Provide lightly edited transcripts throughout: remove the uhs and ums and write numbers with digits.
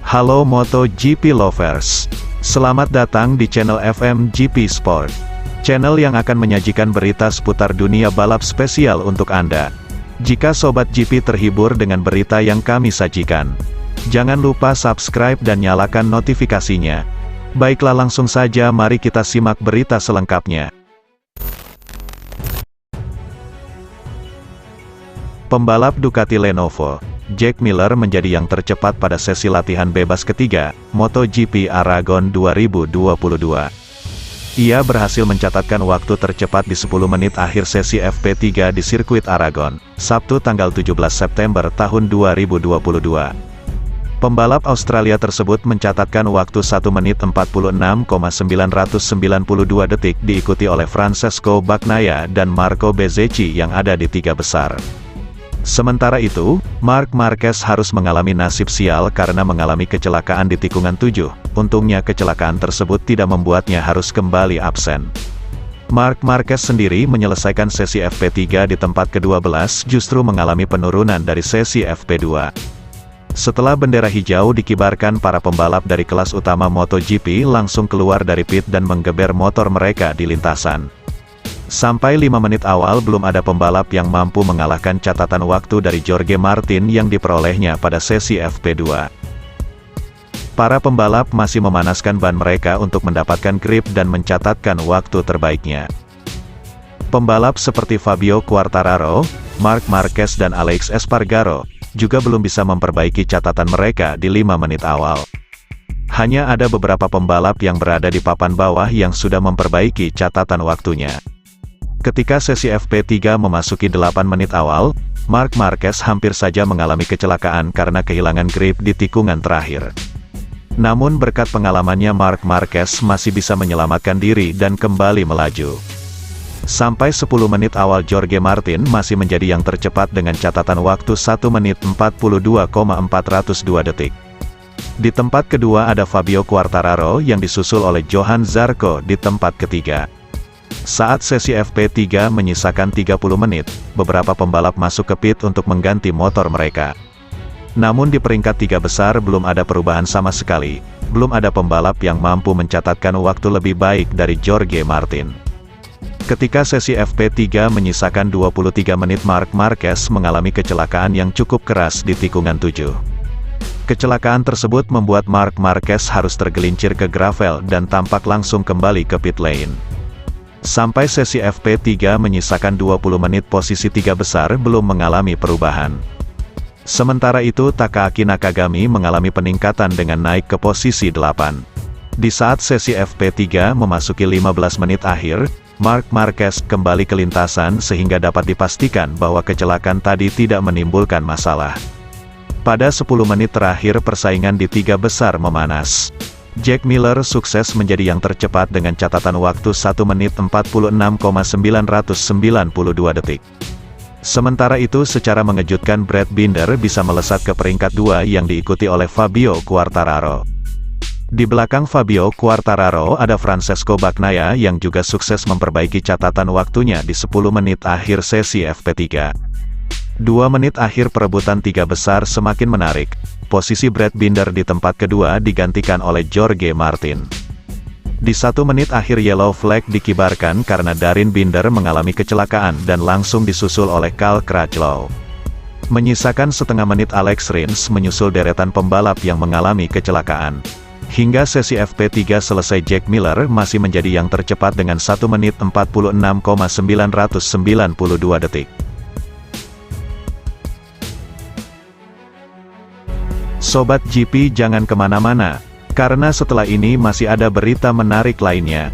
Halo MotoGP lovers, selamat datang di channel FMGP Sport, channel yang akan menyajikan berita seputar dunia balap spesial untuk Anda. Jika Sobat GP terhibur dengan berita yang kami sajikan, jangan lupa subscribe dan nyalakan notifikasinya. Baiklah, langsung saja mari kita simak berita selengkapnya. Pembalap Ducati Lenovo, Jack Miller menjadi yang tercepat pada sesi latihan bebas ketiga, MotoGP Aragon 2022. Ia berhasil mencatatkan waktu tercepat di 10 menit akhir sesi FP3 di sirkuit Aragon, Sabtu tanggal 17 September tahun 2022. Pembalap Australia tersebut mencatatkan waktu 1 menit 46,992 detik diikuti oleh Francesco Bagnaia dan Marco Bezzecchi yang ada di tiga besar. Sementara itu, Marc Marquez harus mengalami nasib sial karena mengalami kecelakaan di tikungan 7. Untungnya kecelakaan tersebut tidak membuatnya harus kembali absen. Marc Marquez sendiri menyelesaikan sesi FP3 di tempat ke-12 justru mengalami penurunan dari sesi FP2. Setelah bendera hijau dikibarkan, para pembalap dari kelas utama MotoGP langsung keluar dari pit dan menggeber motor mereka di lintasan. Sampai 5 menit awal belum ada pembalap yang mampu mengalahkan catatan waktu dari Jorge Martin yang diperolehnya pada sesi FP2. Para pembalap masih memanaskan ban mereka untuk mendapatkan grip dan mencatatkan waktu terbaiknya. Pembalap seperti Fabio Quartararo, Marc Marquez dan Alex Espargaro juga belum bisa memperbaiki catatan mereka di 5 menit awal. Hanya ada beberapa pembalap yang berada di papan bawah yang sudah memperbaiki catatan waktunya. Ketika sesi FP3 memasuki 8 menit awal, Marc Marquez hampir saja mengalami kecelakaan karena kehilangan grip di tikungan terakhir. Namun berkat pengalamannya, Marc Marquez masih bisa menyelamatkan diri dan kembali melaju. Sampai 10 menit awal Jorge Martin masih menjadi yang tercepat dengan catatan waktu 1 menit 42,402 detik. Di tempat kedua ada Fabio Quartararo yang disusul oleh Johann Zarco di tempat ketiga. Saat sesi FP3 menyisakan 30 menit, beberapa pembalap masuk ke pit untuk mengganti motor mereka. Namun di peringkat 3 besar belum ada perubahan sama sekali, belum ada pembalap yang mampu mencatatkan waktu lebih baik dari Jorge Martin. Ketika sesi FP3 menyisakan 23 menit, Marc Marquez mengalami kecelakaan yang cukup keras di tikungan 7. Kecelakaan tersebut membuat Marc Marquez harus tergelincir ke gravel dan tampak langsung kembali ke pit lane. Sampai sesi FP3 menyisakan 20 menit, posisi 3 besar belum mengalami perubahan. Sementara itu Takaaki Nakagami mengalami peningkatan dengan naik ke posisi 8. Di saat sesi FP3 memasuki 15 menit akhir, Marc Marquez kembali ke lintasan sehingga dapat dipastikan bahwa kecelakaan tadi tidak menimbulkan masalah. Pada 10 menit terakhir persaingan di 3 besar memanas. Jack Miller sukses menjadi yang tercepat dengan catatan waktu 1 menit 46,992 detik. Sementara itu secara mengejutkan Brad Binder bisa melesat ke peringkat 2 yang diikuti oleh Fabio Quartararo. Di belakang Fabio Quartararo ada Francesco Bagnaia yang juga sukses memperbaiki catatan waktunya di 10 menit akhir sesi FP3. 2 menit akhir perebutan 3 besar semakin menarik. Posisi Brad Binder di tempat kedua digantikan oleh Jorge Martin. Di 1 menit akhir yellow flag dikibarkan karena Daryn Binder mengalami kecelakaan dan langsung disusul oleh Cal Crutchlow. Menyisakan setengah menit, Alex Rins menyusul deretan pembalap yang mengalami kecelakaan. Hingga sesi FP3 selesai, Jack Miller masih menjadi yang tercepat dengan 1 menit 46,992 detik. Sobat GP jangan kemana-mana, karena setelah ini masih ada berita menarik lainnya.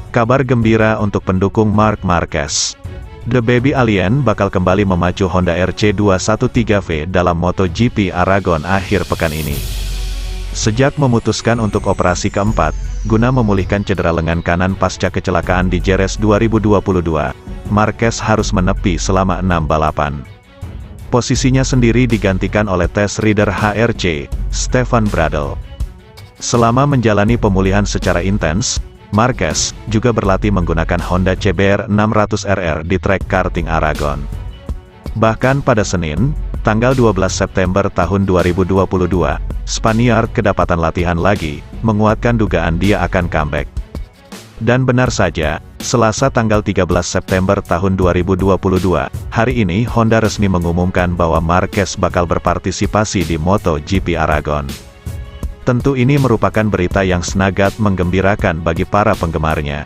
Kabar gembira untuk pendukung Marc Marquez. The Baby Alien bakal kembali memacu Honda RC213V dalam MotoGP Aragon akhir pekan ini. Sejak memutuskan untuk operasi keempat, guna memulihkan cedera lengan kanan pasca kecelakaan di Jerez 2022, Marquez harus menepi selama 6 balapan. Posisinya sendiri digantikan oleh test rider HRC, Stefan Bradl. Selama menjalani pemulihan secara intens, Marquez juga berlatih menggunakan Honda CBR 600RR di trek karting Aragon. Bahkan pada Senin, tanggal 12 September tahun 2022, Spaniard kedapatan latihan lagi, menguatkan dugaan dia akan comeback. Dan benar saja, Selasa tanggal 13 September tahun 2022, hari ini Honda resmi mengumumkan bahwa Marquez bakal berpartisipasi di MotoGP Aragon. Tentu ini merupakan berita yang sangat menggembirakan bagi para penggemarnya.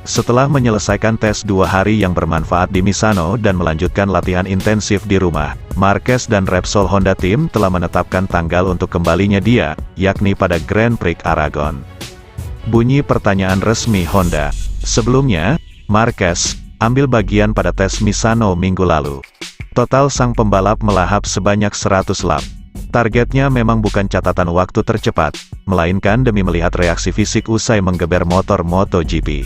Setelah menyelesaikan tes 2 hari yang bermanfaat di Misano dan melanjutkan latihan intensif di rumah, Marquez dan Repsol Honda Team telah menetapkan tanggal untuk kembalinya dia, yakni pada Grand Prix Aragon. Bunyi pertanyaan resmi Honda. Sebelumnya, Marquez ambil bagian pada tes Misano minggu lalu. Total sang pembalap melahap sebanyak 100 lap. Targetnya memang bukan catatan waktu tercepat, melainkan demi melihat reaksi fisik usai menggeber motor MotoGP.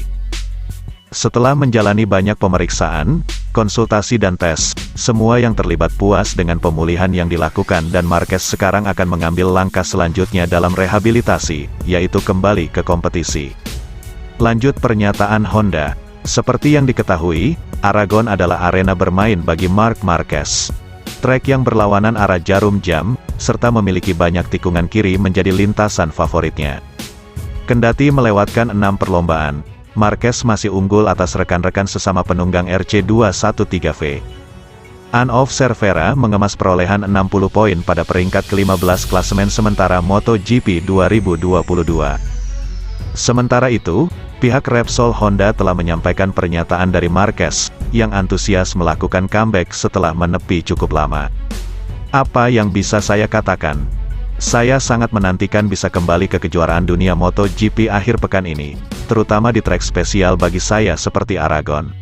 Setelah menjalani banyak pemeriksaan, konsultasi dan tes, semua yang terlibat puas dengan pemulihan yang dilakukan dan Marquez sekarang akan mengambil langkah selanjutnya dalam rehabilitasi, yaitu kembali ke kompetisi. Lanjut pernyataan Honda. Seperti yang diketahui, Aragon adalah arena bermain bagi Marc Marquez. Trek yang berlawanan arah jarum jam, serta memiliki banyak tikungan kiri menjadi lintasan favoritnya. Kendati melewatkan 6 perlombaan, Marquez masih unggul atas rekan-rekan sesama penunggang RC213V. Anov Cervera mengemas perolehan 60 poin pada peringkat ke-15 klasemen sementara MotoGP 2022. Sementara itu, pihak Repsol Honda telah menyampaikan pernyataan dari Marquez, yang antusias melakukan comeback setelah menepi cukup lama. Apa yang bisa saya katakan? Saya sangat menantikan bisa kembali ke kejuaraan dunia MotoGP akhir pekan ini, terutama di trek spesial bagi saya seperti Aragon.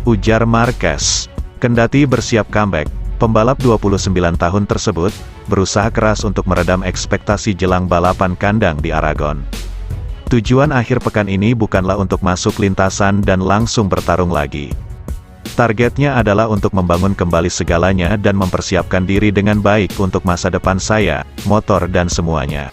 Ujar Marquez. Kendati bersiap comeback, pembalap 29 tahun tersebut, berusaha keras untuk meredam ekspektasi jelang balapan kandang di Aragon. Tujuan akhir pekan ini bukanlah untuk masuk lintasan dan langsung bertarung lagi. Targetnya adalah untuk membangun kembali segalanya dan mempersiapkan diri dengan baik untuk masa depan saya, motor dan semuanya.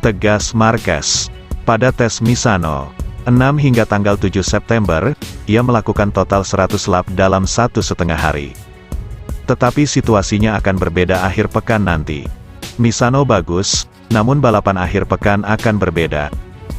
Tegas Marquez. Pada tes Misano, 6 hingga tanggal 7 September, ia melakukan total 100 lap dalam 1,5 hari. Tetapi situasinya akan berbeda akhir pekan nanti. Misano bagus, namun balapan akhir pekan akan berbeda.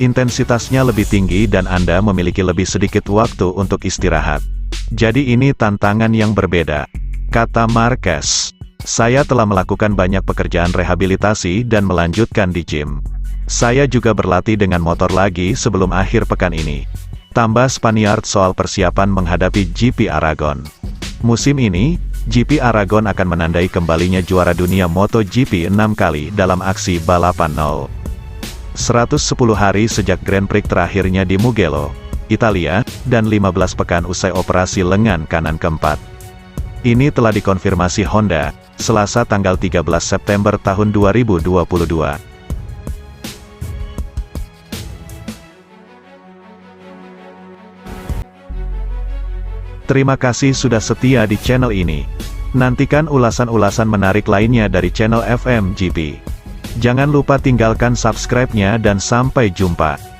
Intensitasnya lebih tinggi dan Anda memiliki lebih sedikit waktu untuk istirahat. Jadi ini tantangan yang berbeda, kata Marquez. Saya telah melakukan banyak pekerjaan rehabilitasi dan melanjutkan di gym. Saya juga berlatih dengan motor lagi sebelum akhir pekan ini. Tambah Spaniard soal persiapan menghadapi GP Aragon. Musim ini, GP Aragon akan menandai kembalinya juara dunia MotoGP 6 kali dalam aksi balapan 110 hari sejak Grand Prix terakhirnya di Mugello, Italia, dan 15 pekan usai operasi lengan kanan keempat. Ini telah dikonfirmasi Honda, Selasa tanggal 13 September tahun 2022. Terima kasih sudah setia di channel ini. Nantikan ulasan-ulasan menarik lainnya dari channel FMGP. Jangan lupa tinggalkan subscribe-nya dan sampai jumpa.